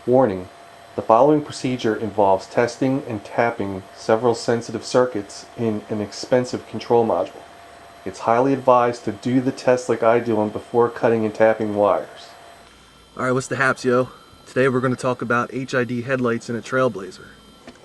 Warning: the following procedure involves testing and tapping several sensitive circuits in an expensive control module. It's highly advised to do the test like I do them before cutting and tapping wires. Alright, what's the haps, yo? Today we're going to talk about HID headlights in a Trailblazer.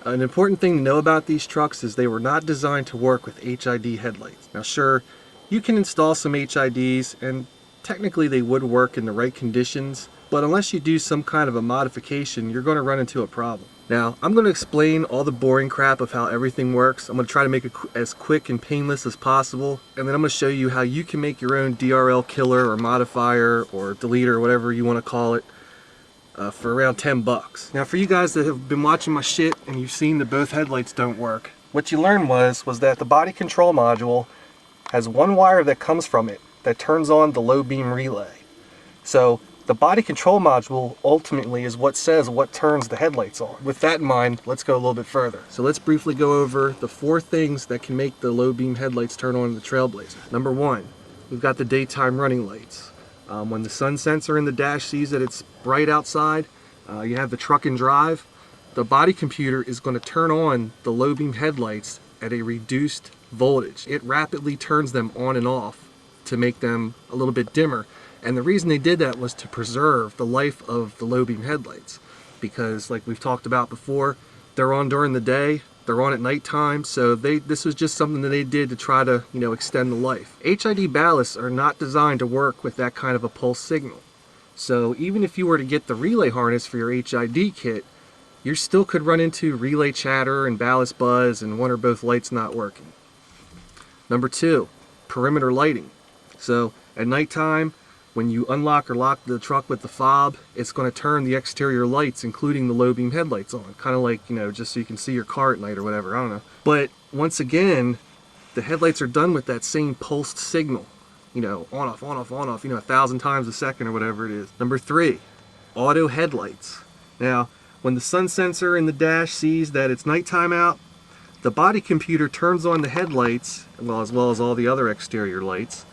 An important thing to know about these trucks is they were not designed to work with HID headlights. Now sure, you can install some HIDs and technically they would work in the right conditions, but unless you do some kind of a modification, you're going to run into a problem. Now, I'm going to explain all the boring crap of how everything works. I'm going to try to make it as quick and painless as possible, and then I'm going to show you how you can make your own DRL killer or modifier or deleter or whatever you want to call it for around 10 bucks. Now, for you guys that have been watching my shit and you've seen that both headlights don't work, what you learned was that the body control module has one wire that comes from it that turns on the low beam relay. So the body control module ultimately is what says what turns the headlights on. With that in mind, let's go a little bit further. So let's briefly go over the 4 things that can make the low beam headlights turn on in the Trailblazer. Number 1, we've got the daytime running lights. When the sun sensor in the dash sees that it's bright outside, you have the truck and drive, the body computer is going to turn on the low beam headlights at a reduced voltage. It rapidly turns them on and off to make them a little bit dimmer. And the reason they did that was to preserve the life of the low beam headlights, because like we've talked about before, they're on during the day, they're on at nighttime, so this was just something that they did to try to, extend the life. HID ballasts are not designed to work with that kind of a pulse signal. So even if you were to get the relay harness for your HID kit, you still could run into relay chatter and ballast buzz and one or both lights not working. Number 2, perimeter lighting. So at nighttime, when you unlock or lock the truck with the fob, it's going to turn the exterior lights, including the low beam headlights on. Kind of like, just so you can see your car at night or whatever, I don't know. But once again, the headlights are done with that same pulsed signal. On off, on off, on off, 1,000 times a second or whatever it is. Number 3, auto headlights. Now, when the sun sensor in the dash sees that it's nighttime out, the body computer turns on the headlights, as well as all the other exterior lights,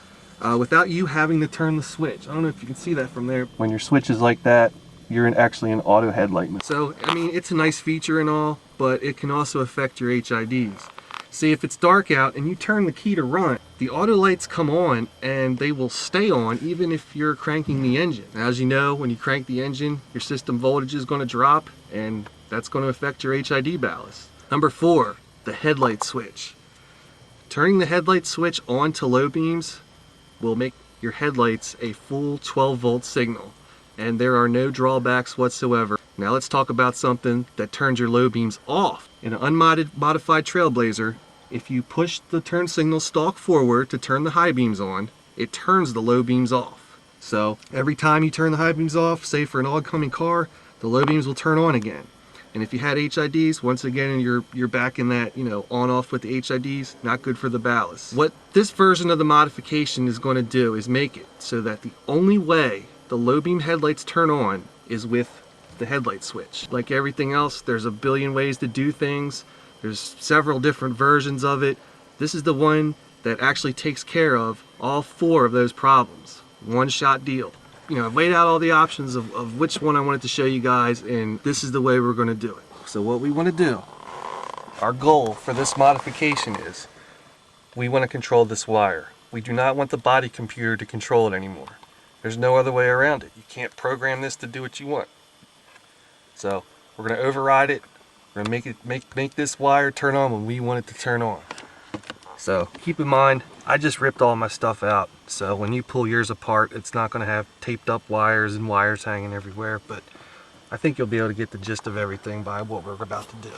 without you having to turn the switch. I don't know if you can see that from there. When your switch is like that, you're actually in auto headlight mode. So, it's a nice feature and all, but it can also affect your HIDs. See, if it's dark out and you turn the key to run, the auto lights come on and they will stay on even if you're cranking the engine. As you know, when you crank the engine, your system voltage is going to drop and that's going to affect your HID ballast. Number 4, the headlight switch. Turning the headlight switch on to low beams will make your headlights a full 12 volt signal, and there are no drawbacks whatsoever. Now let's talk about something that turns your low beams off. In an unmodified Trailblazer, if you push the turn signal stalk forward to turn the high beams on, it turns the low beams off. So every time you turn the high beams off, say for an oncoming car, the low beams will turn on again. And if you had HIDs, once again, you're back in that, on-off with the HIDs, not good for the ballast. What this version of the modification is going to do is make it so that the only way the low beam headlights turn on is with the headlight switch. Like everything else, there's a billion ways to do things. There's several different versions of it. This is the one that actually takes care of all 4 of those problems. One-shot deal. I've laid out all the options of which one I wanted to show you guys, and this is the way we're going to do it. So what we want to do, our goal for this modification is, we want to control this wire. We do not want the body computer to control it anymore. There's no other way around it. You can't program this to do what you want. So we're going to override it. We're going to make this wire turn on when we want it to turn on. So keep in mind, I just ripped all my stuff out, so when you pull yours apart, it's not going to have taped up wires and wires hanging everywhere, but I think you'll be able to get the gist of everything by what we're about to do.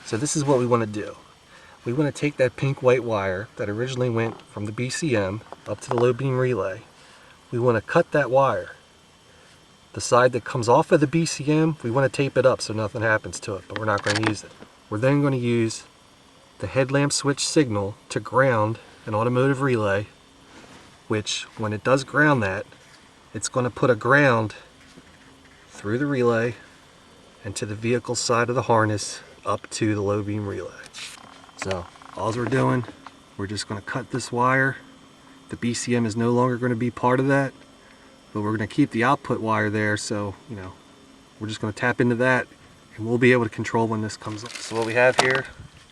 So this is what we want to do. We want to take that pink-white wire that originally went from the BCM up to the low beam relay. We want to cut that wire. The side that comes off of the BCM, we want to tape it up so nothing happens to it, but we're not going to use it. We're then going to use the headlamp switch signal to ground an automotive relay, which when it does ground that, it's going to put a ground through the relay and to the vehicle side of the harness up to the low beam relay. So all we're doing, we're just going to cut this wire. The BCM is no longer going to be part of that, but we're going to keep the output wire there, so we're just going to tap into that and we'll be able to control when this comes up. So what we have here,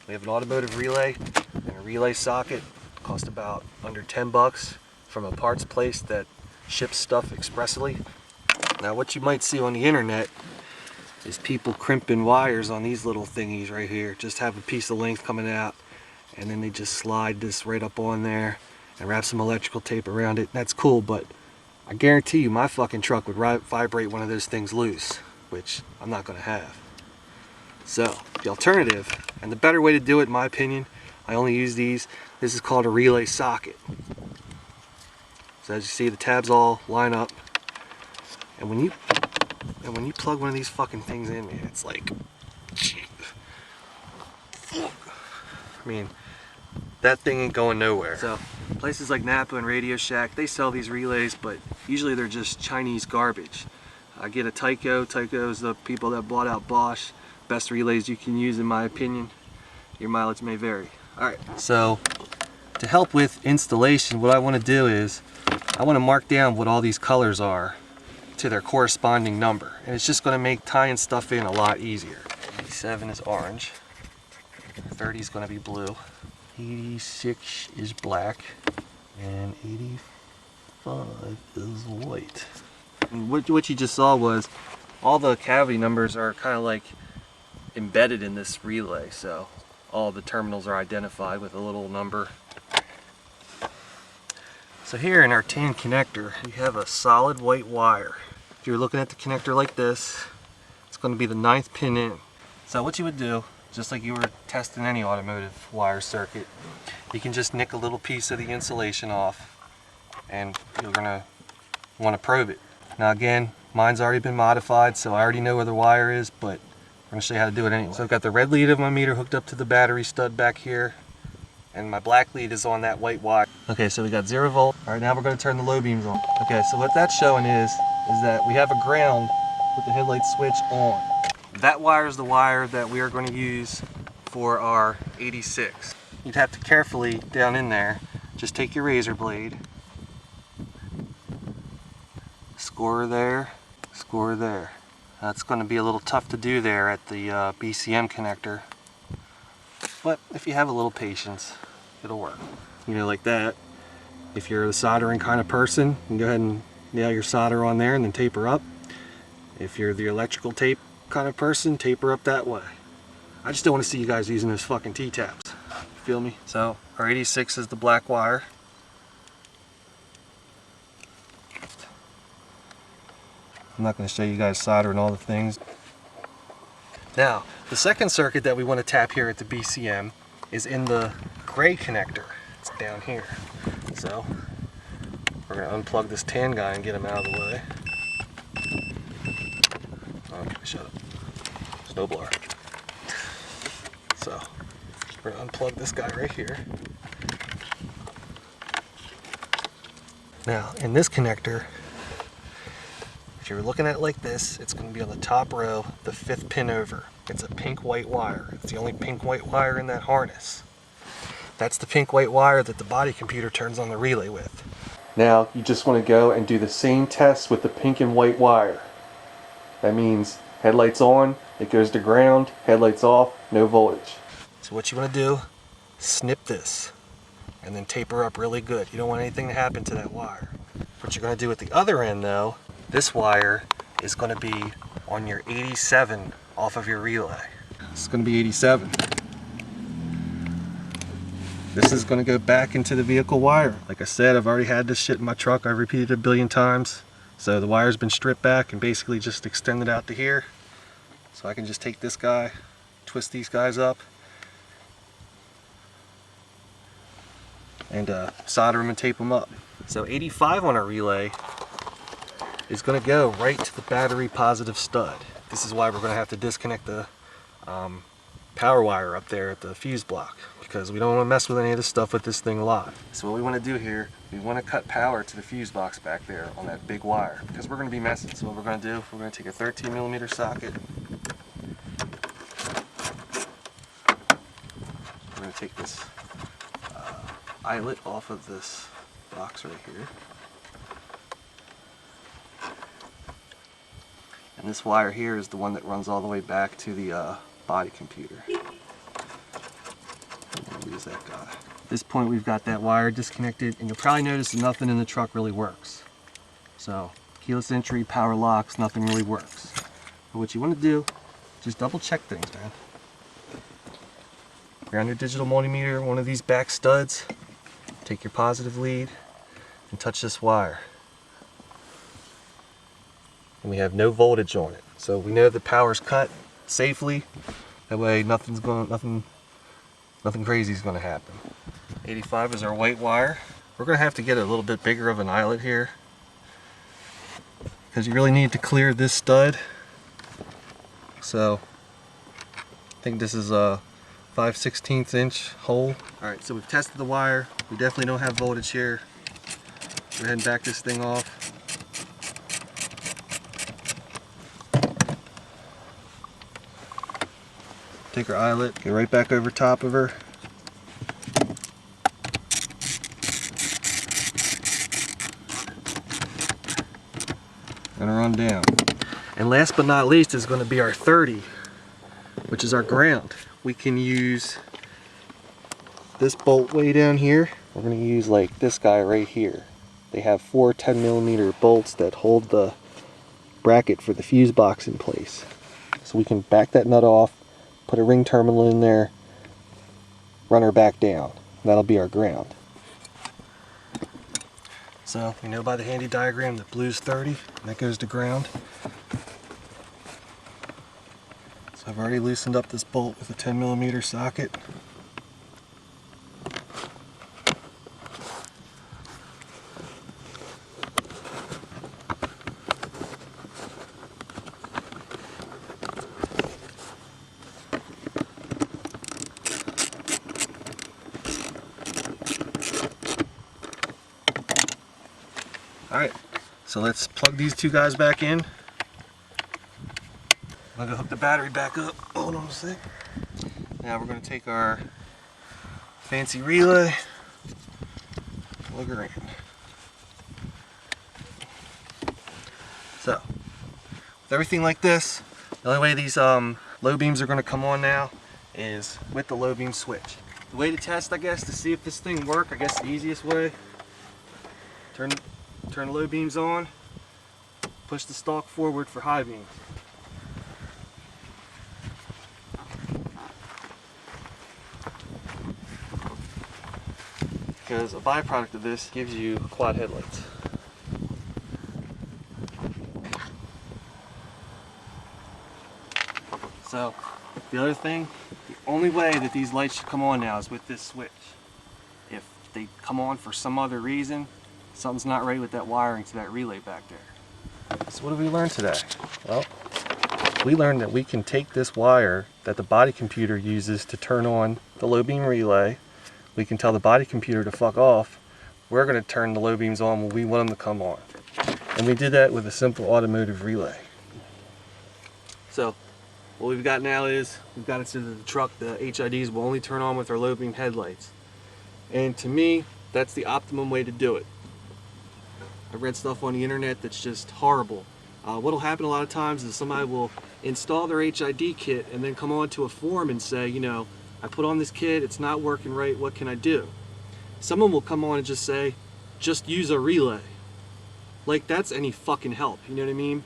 we have an automotive relay and a relay socket. Cost about under 10 bucks from a parts place that ships stuff expressly. Now what you might see on the internet is people crimping wires on these little thingies right here. Just have a piece of length coming out and then they just slide this right up on there and wrap some electrical tape around it. That's cool, but I guarantee you my fucking truck would vibrate one of those things loose, which I'm not gonna have. So the alternative, and the better way to do it in my opinion, I only use these, this is called a relay socket. So as you see, the tabs all line up, and when you plug one of these fucking things in, man, it's like, I mean, that thing ain't going nowhere. So places like Napa and Radio Shack, they sell these relays, but usually they're just Chinese garbage. I get a Tyco. Tyco's the people that bought out Bosch. Best relays you can use in my opinion. Your mileage may vary. Alright, so to help with installation, what I want to do is I want to mark down what all these colors are to their corresponding number. And it's just going to make tying stuff in a lot easier. 87 is orange. 30 is going to be blue. 86 is black. And 85 is white. And what you just saw was all the cavity numbers are kind of like embedded in this relay. So all the terminals are identified with a little number. So here in our tan connector, we have a solid white wire. If you're looking at the connector like this, it's going to be the 9th pin in. So what you would do, just like you were testing any automotive wire circuit, you can just nick a little piece of the insulation off and you're going to want to probe it. Now again, mine's already been modified, so I already know where the wire is, but I'm going to show you how to do it anyway. So I've got the red lead of my meter hooked up to the battery stud back here, and my black lead is on that white wire. Okay, so we got 0 volt. All right, now we're going to turn the low beams on. Okay, so what that's showing is that we have a ground with the headlight switch on. That wire is the wire that we are going to use for our 86. You'd have to carefully, down in there, just take your razor blade, score there, score there. That's going to be a little tough to do there at the BCM connector, but if you have a little patience, it'll work. You know, like that. If you're the soldering kind of person, you can go ahead and nail your solder on there and then taper up. If you're the electrical tape kind of person, taper up that way. I just don't want to see you guys using those fucking T-taps. You feel me? So our 86 is the black wire. I'm not going to show you guys soldering all the things. Now, the second circuit that we want to tap here at the BCM is in the gray connector. It's down here. So, we're going to unplug this tan guy and get him out of the way. Okay, shut up. Snowblower. So, we're going to unplug this guy right here. Now, in this connector, if you're looking at it like this, it's going to be on the top row, the 5th pin over. It's a pink-white wire. It's the only pink-white wire in that harness. That's the pink-white wire that the body computer turns on the relay with. Now you just want to go and do the same test with the pink and white wire. That means headlights on, it goes to ground, headlights off, no voltage. So what you want to do, snip this and then taper up really good. You don't want anything to happen to that wire. What you're going to do at the other end though, this wire is going to be on your 87 off of your relay. It's going to be 87. This is going to go back into the vehicle wire. Like I said, I've already had this shit in my truck. I've repeated it a billion times. So the wire's been stripped back and basically just extended out to here. So I can just take this guy, twist these guys up, and solder them and tape them up. So 85 on our relay is going to go right to the battery positive stud. This is why we're going to have to disconnect the power wire up there at the fuse block, because we don't want to mess with any of this stuff with this thing live. So what we want to do here, we want to cut power to the fuse box back there on that big wire, because we're going to be messing. So what we're going to do, we're going to take a 13mm socket. We're going to take this eyelet off of this box right here. And this wire here is the one that runs all the way back to the body computer. Use that guy. At this point we've got that wire disconnected, and you'll probably notice that nothing in the truck really works. So keyless entry, power locks, nothing really works. But what you want to do, just double check things, man. You're on your digital multimeter, one of these back studs, take your positive lead and touch this wire. And we have no voltage on it. So we know the power's cut safely. That way nothing crazy is going to happen. 85 is our white wire. We're going to have to get a little bit bigger of an eyelet here, because you really need to clear this stud. So I think this is a 5/16 inch hole. Alright, so we've tested the wire. We definitely don't have voltage here. Go ahead and back this thing off. Take our eyelet, get right back over top of her. And run down. And last but not least is going to be our 30, which is our ground. We can use this bolt way down here. We're going to use like this guy right here. They have 4 10mm bolts that hold the bracket for the fuse box in place. So we can back that nut off, put a ring terminal in there, run her back down. That'll be our ground. So we know by the handy diagram that blue's 30, and that goes to ground. So I've already loosened up this bolt with a 10mm socket. Alright, so let's plug these two guys back in. I'm going to hook the battery back up. Hold on a sec. Now we're going to take our fancy relay, plug her in. So, with everything like this, the only way these low beams are going to come on now is with the low beam switch. The way to test, I guess, to see if this thing works, I guess the easiest way, turn the low beams on, push the stalk forward for high beams. Because a byproduct of this gives you quad headlights. So, the other thing, the only way that these lights should come on now is with this switch. If they come on for some other reason, something's not right with that wiring to that relay back there. So what did we learn today? Well, we learned that we can take this wire that the body computer uses to turn on the low beam relay. We can tell the body computer to fuck off. We're going to turn the low beams on when we want them to come on. And we did that with a simple automotive relay. So what we've got now is, we've got it so that the truck, the HIDs will only turn on with our low beam headlights. And to me, that's the optimum way to do it. I read stuff on the internet that's just horrible. What'll happen a lot of times is somebody will install their HID kit and then come on to a forum and say, you know, I put on this kit, it's not working right, what can I do? Someone will come on and just say, just use a relay. Like that's any fucking help, you know what I mean?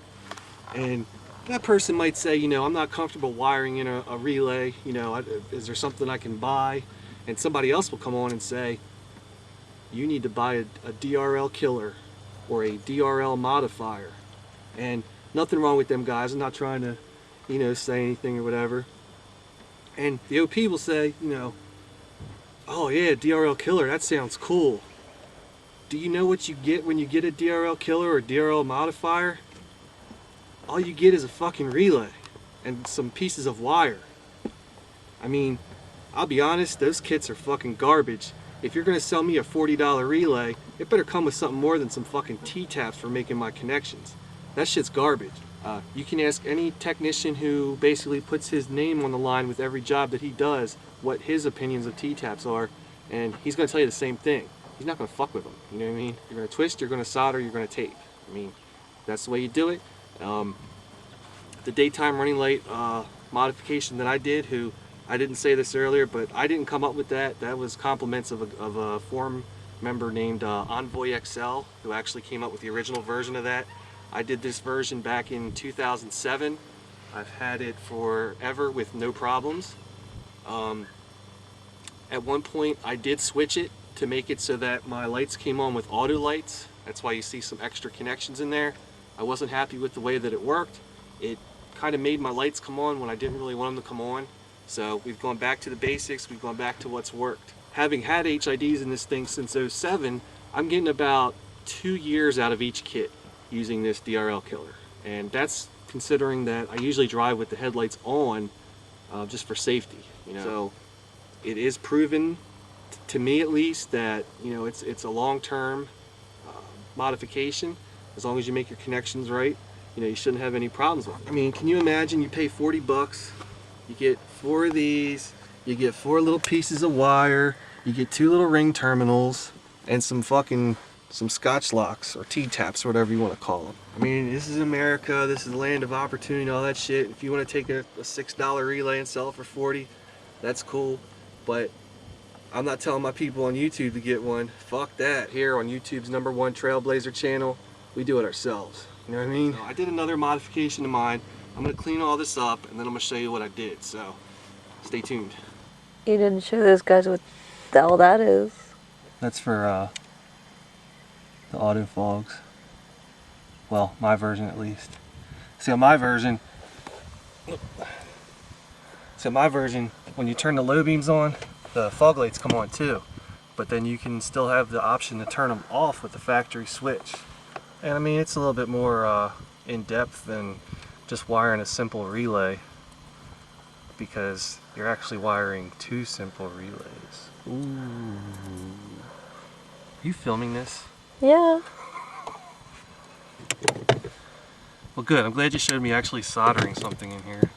And that person might say, you know, I'm not comfortable wiring in a relay, you know, is there something I can buy? And somebody else will come on and say, you need to buy a DRL killer or a DRL modifier. And nothing wrong with them guys, I'm not trying to, you know, say anything or whatever. And the OP will say, you know, oh yeah, DRL killer, that sounds cool. Do you know what you get when you get a DRL killer or DRL modifier? All you get is a fucking relay and some pieces of wire. I mean, I'll be honest, those kits are fucking garbage. If you're gonna sell me a $40 relay, it better come with something more than some fucking T-taps for making my connections. That shit's garbage. You can ask any technician who basically puts his name on the line with every job that he does what his opinions of T-taps are, and he's gonna tell you the same thing. He's not gonna fuck with them, you know what I mean? You're gonna twist, you're gonna solder, you're gonna tape. I mean, that's the way you do it. the daytime running light modification that I did, I didn't say this earlier, but I didn't come up with that. That was compliments of a forum member named EnvoyXL, who actually came up with the original version of that. I did this version back in 2007. I've had it forever with no problems. At one point I did switch it to make it so that my lights came on with auto lights. That's why you see some extra connections in there. I wasn't happy with the way that it worked. It kind of made my lights come on when I didn't really want them to come on. So we've gone back to the basics, we've gone back to what's worked. Having had HIDs in this thing since 07, I'm getting about 2 years out of each kit using this DRL killer. And that's considering that I usually drive with the headlights on just for safety, you know. So it is proven, to me at least, that, you know, it's a long-term modification. As long as you make your connections right, you know, you shouldn't have any problems with it. I mean, can you imagine you pay 40 bucks, you get 4 of these, you get 4 little pieces of wire, you get 2 little ring terminals, and some scotch locks or T-taps or whatever you want to call them. I mean, this is America, this is the land of opportunity and all that shit. If you want to take a $6 relay and sell it for 40, that's cool. But I'm not telling my people on YouTube to get one. Fuck that. Here on YouTube's #1 Trailblazer channel, we do it ourselves. You know what I mean? So I did another modification of mine. I'm going to clean all this up and then I'm going to show you what I did. So stay tuned. You didn't show those guys what the hell that is. That's for the auto fogs. Well, my version at least. See, on my version, when you turn the low beams on, the fog lights come on too. But then you can still have the option to turn them off with the factory switch. And I mean, it's a little bit more in-depth than just wiring a simple relay, because you're actually wiring 2 simple relays. Ooh. Are you filming this? Yeah. Well, good. I'm glad you showed me actually soldering something in here.